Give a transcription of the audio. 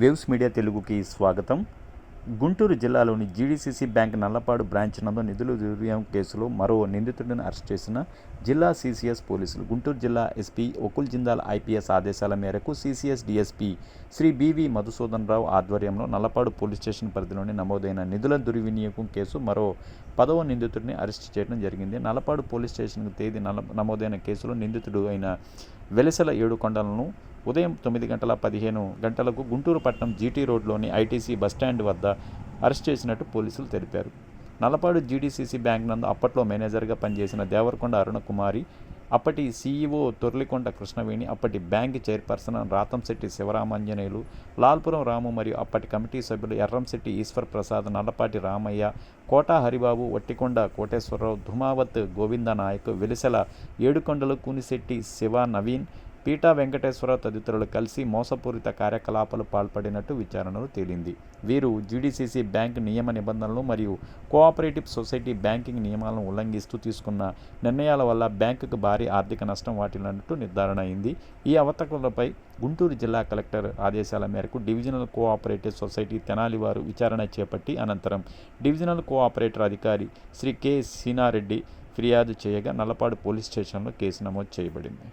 Waves media తెలుగుకి స్వాగతం. గుంటూరు జిల్లాలోని జీడీసీసీ బ్యాంక్ నల్లపాడు బ్రాంచ్ నందు నిధుల దుర్వినియోగం కేసులో మరో నిందితుడిని అరెస్ట్ చేసిన జిల్లా సీసీఎస్ పోలీసులు. గుంటూరు జిల్లా ఎస్పీ ఒకుల్ జిందాల్ ఐపీఎస్ ఆదేశాల మేరకు CCS DSP Shri BV Madhusudan Rao ఆధ్వర్యంలో నల్లపాడు పోలీస్ స్టేషన్ పరిధిలోని నమోదైన నిధుల దుర్వినియోగం కేసు మరో 10వ నిందితుడిని అరెస్ట్ చేయడం జరిగింది. నల్లపాడు పోలీస్ స్టేషన్కు తేదీ నమోదైన కేసులో నిందితుడు అయిన వెలిసెల ఏడుకొండలను ఉదయం 9:15 గుంటూరు పట్టణం జీటీ రోడ్లోని ఐటీసీ బస్టాండ్ వద్ద అరెస్ట్ చేసినట్టు పోలీసులు తెలిపారు. నల్లపాడు జీడీసీసీ బ్యాంక్ నందు అప్పట్లో మేనేజర్గా పనిచేసిన దేవరకొండ అరుణకుమారి, అప్పటి సీఈఓ తొర్లికొండ కృష్ణవేణి, అప్పటి బ్యాంక్ చైర్పర్సన్ రాతంశెట్టి శివరామాంజనేయులు, లాల్పురం రాము మరియు అప్పటి కమిటీ సభ్యులు ఎర్రంశెట్టి ఈశ్వర్ ప్రసాద్, నల్లపాటి రామయ్య, కోటా హరిబాబు, వట్టికొండ కోటేశ్వరరావు, ధుమావత్ గోవింద నాయక్, వెలిసెల ఏడుకొండలు, కూనిశెట్టి శివ, నవీన్, పీటా వెంకటేశ్వరరావు తదితరులు కలిసి మోసపూరిత కార్యకలాపాలు పాల్పడినట్టు విచారణలో తేలింది. వీరు జీడీసీసీ బ్యాంక్ నియమ నిబంధనలు మరియు కోఆపరేటివ్ సొసైటీ బ్యాంకింగ్ నియమాలను ఉల్లంఘిస్తూ తీసుకున్న నిర్ణయాల వల్ల బ్యాంకుకు భారీ ఆర్థిక నష్టం వాటిల్లినట్టు నిర్ధారణ అయింది. ఈ అవకతవకలపై గుంటూరు జిల్లా కలెక్టర్ ఆదేశాల మేరకు డివిజనల్ కోఆపరేటివ్ సొసైటీ తెనాలి వారు విచారణ చేపట్టి అనంతరం డివిజనల్ కోఆపరేటర్ అధికారి శ్రీ కె సీనారెడ్డి ఫిర్యాదు చేయగా నల్లపాడు పోలీస్ స్టేషన్లో కేసు నమోదు చేయబడింది.